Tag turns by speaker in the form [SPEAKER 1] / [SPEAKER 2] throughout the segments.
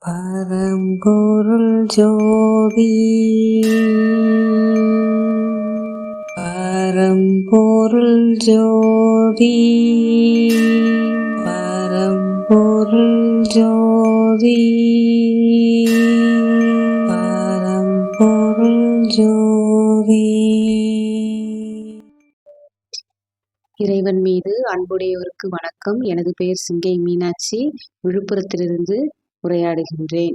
[SPEAKER 1] பரம்பொருள் ஜோதி பரம்பொருள் ஜோதி பரம்பொருள் ஜோதி பரம்பொருள் ஜோதி.
[SPEAKER 2] இறைவன் மீது அன்புடையவருக்கு வணக்கம். எனது பெயர் சிங்கை மீனாட்சி, விழுப்புரத்திலிருந்து உரையாடுகின்றேன்.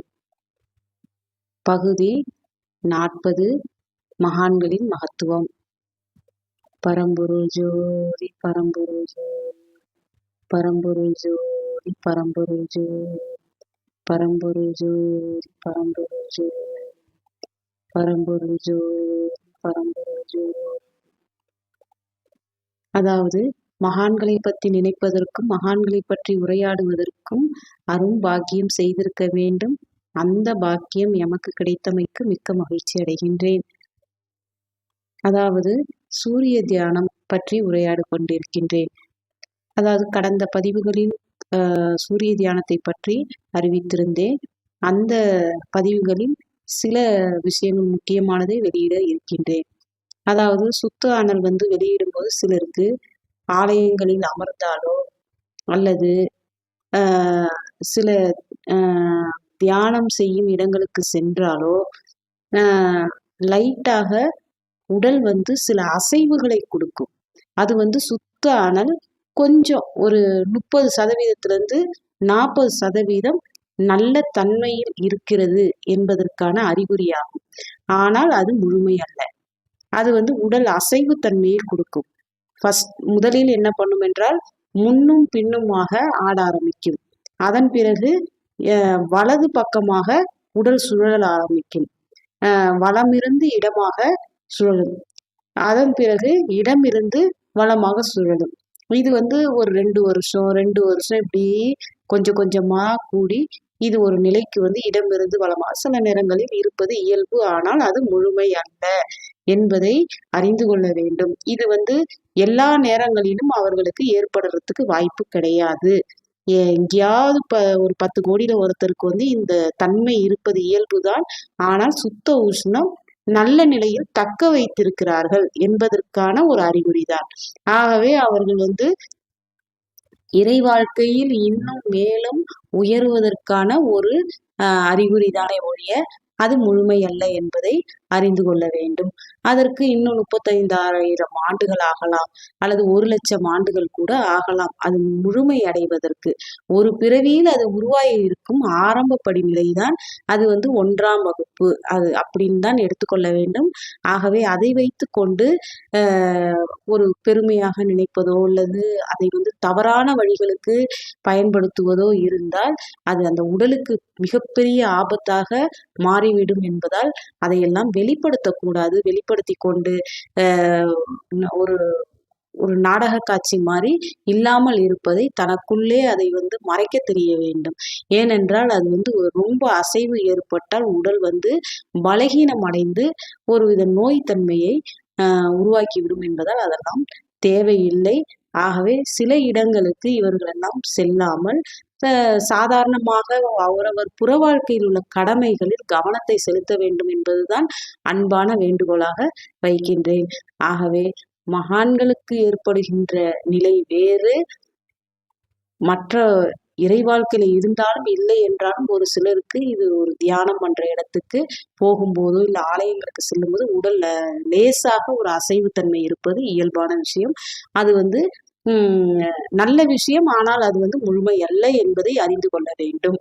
[SPEAKER 2] பகுதி 40, மகான்களின் மகத்துவம். பரம்பொருள் ஜோதி பரம்பொருள் ஜோதி பரம்பொருள் ஜோதி பரம்பொருள் ஜோதி பரம்பொருள் ஜோதி பரம்பொருள் ஜோதி பரம்பொருள் ஜோதி பரம்பொருள் ஜோதி. அதாவது மகான்களை பற்றி நினைப்பதற்கும் மகான்களை பற்றி உரையாடுவதற்கும் அரும் பாக்கியம் செய்திருக்க வேண்டும். அந்த பாக்கியம் எமக்கு கிடைத்தமைக்கு மிக்க மகிழ்ச்சி அடைகின்றேன். அதாவது சூரிய தியானம் பற்றி உரையாடு கொண்டிருக்கின்றேன். அதாவது கடந்த பதிவுகளில் சூரிய தியானத்தை பற்றி அறிவித்திருந்தேன். அந்த பதிவுகளில் சில விஷயங்கள் முக்கியமானதை வெளியிட இருக்கின்றேன். அதாவது சுத்த அனல் வெளியிடும் போது சிலருக்கு ஆலயங்களில் அமர்ந்தாலோ அல்லது சில தியானம் செய்யும் இடங்களுக்கு சென்றாலோ லைட்டாக உடல் சில அசைவுகளை கொடுக்கும். அது சுத்த அனல் கொஞ்சம் ஒரு 30% 40% நல்ல தன்மையில் இருக்கிறது என்பதற்கான அறிகுறியாகும். ஆனால் அது முழுமை அல்ல. அது உடல் அசைவு தன்மையை கொடுக்கும். முதலில் என்ன பண்ணும் என்றால் முன்னும் பின்னுமாக ஆட ஆரம்பிக்கும். அதன் பிறகு வலது பக்கமாக உடல் சுழல ஆரம்பிக்கும். வலமிருந்து இடமாக சுழலும். அதன் பிறகு இடமிருந்து வலமாக சுழலும். இது ஒரு 2 வருஷம் இப்படி கொஞ்சம் கொஞ்சமா கூடி இது ஒரு நிலைக்கு இடமிருந்து வலமாக சில நேரங்களில் இருப்பது இயல்பு. ஆனால் அது முழுமை அல்ல என்பதை அறிந்து கொள்ள வேண்டும். இது எல்லா நேரங்களிலும் அவர்களுக்கு ஏற்படுறதுக்கு வாய்ப்பு கிடையாது. எங்கேயாவது ஒரு 10 கோடியில ஒருத்தருக்கு இந்த தன்மை இருப்பது இயல்புதான். ஆனால் சுத்த உஷ்ணம் நல்ல நிலையில் தக்க வைத்திருக்கிறார்கள் என்பதற்கான ஒரு அறிகுறிதான். ஆகவே அவர்கள் இறை வாழ்க்கையில் இன்னும் மேலும் உயர்வதற்கான ஒரு அறிகுறிதானே ஒழிய அது முழுமை அல்ல என்பதை அறிந்து கொள்ள வேண்டும். அதற்கு இன்னும் 35,000 ஆண்டுகள் ஆகலாம், அல்லது 1,00,000 ஆண்டுகள் கூட ஆகலாம். அது முழுமை அடைவதற்கு ஒரு பிறவியில் அது உருவாகி இருக்கும் ஆரம்ப படிநிலைதான். அது 1ஆம் வகுப்பு அது அப்படின்னு தான் எடுத்துக்கொள்ள வேண்டும். ஆகவே அதை வைத்து கொண்டு ஒரு பெருமையாக நினைப்பதோ அல்லது அதை தவறான வழிகளுக்கு பயன்படுத்துவதோ இருந்தால் அது அந்த உடலுக்கு மிகப்பெரிய ஆபத்தாக மாறிவிடும் என்பதால் அதையெல்லாம் வெளிப்படுத்தக்கூடாது. வெளிப்படுத்தி கொண்டு ஒரு ஒரு நாடக காட்சி மாதிரி இல்லாமல் இருப்பதை தனக்குள்ளே அதை மறைக்க தெரிய வேண்டும். ஏனென்றால் அது ரொம்ப அசைவு ஏற்பட்டால் உடல் பலகீனம் அடைந்து ஒருவித நோய்த்தன்மையை உருவாக்கிவிடும் என்பதால் அதெல்லாம் தேவையில்லை. ஆகவே சில இடங்களுக்கு இவர்களெல்லாம் செல்லாமல் சாதாரணமாக அவரவர் புற வாழ்க்கையில் உள்ள கடமைகளில் கவனத்தை செலுத்த வேண்டும் என்பதுதான் அன்பான வேண்டுகோளாக வைக்கின்றேன். ஆகவே மகான்களுக்கு ஏற்படுகின்ற நிலை வேறு, மற்ற இறை வாழ்க்கையில இருந்தாலும் இல்லை என்றாலும் ஒரு சிலருக்கு இது ஒரு தியானம் பண்ற இடத்துக்கு போகும்போதோ இல்லை ஆலயங்களுக்கு செல்லும்போது உடல்ல லேசாக ஒரு அசைவுத்தன்மை இருப்பது இயல்பான விஷயம். அது நல்ல விஷயம். ஆனால் அது முழுமை அல்ல என்பதை அறிந்து கொள்ள வேண்டும்.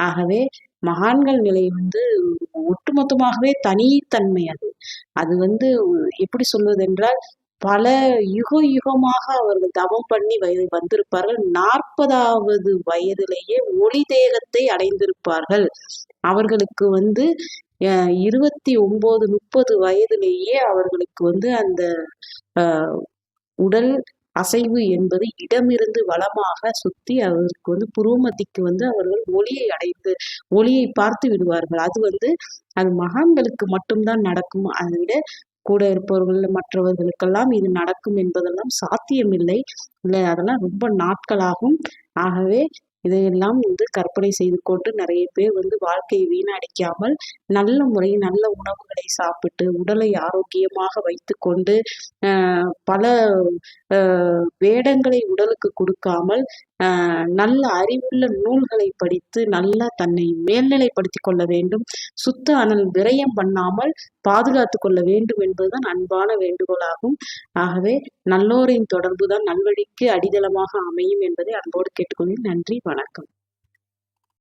[SPEAKER 2] ஆகவே மகான்கள் நிலை ஒட்டுமொத்தமாகவே தனித்தன்மை. அது எப்படி சொல்வதென்றால் பல யுகமாக அவர்கள் தவம் பண்ணி வந்திருப்பார்கள். 40வது வயதிலேயே ஒளி தேகத்தை அடைந்திருப்பார்கள். அவர்களுக்கு 29, 30 வயதிலேயே அவர்களுக்கு அந்த உடல் அசைவு என்பது இடமிருந்து வலமாக சுத்தி அவருக்கு புருவமத்திக்கு அவர்கள் ஒளியை பார்த்து விடுவார்கள். அது மகான்களுக்கு மட்டும்தான் நடக்கும். அதை விட கூட இருப்பவர்கள் மற்றவர்களுக்கெல்லாம் இது நடக்கும் என்பதெல்லாம் சாத்தியமில்லை. இல்லை, அதெல்லாம் ரொம்ப நாட்களாகும். ஆகவே இதையெல்லாம் கற்பனை செய்து கொண்டு நிறைய பேர் வாழ்க்கையை வீணடிக்காமல் நல்ல முறையில் நல்ல உணவுகளை சாப்பிட்டு உடலை ஆரோக்கியமாக வைத்து கொண்டு பல வேடங்களை உடலுக்கு கொடுக்காமல் நல்ல அறிவுள்ள நூல்களை படித்து நல்லா தன்னை மேல்நிலைப்படுத்தி கொள்ள வேண்டும். சுத்த அனல் விரயம் பண்ணாமல் பாதுகாத்து கொள்ள வேண்டும் என்பதுதான் அன்பான வேண்டுகோளாகும். ஆகவே நல்லோரின் தொடர்புதான் நல்வழிக்கு அடித்தளமாக அமையும் என்பதை அன்போடு கேட்டுக்கொள்கிறேன். நன்றி, வணக்கம்.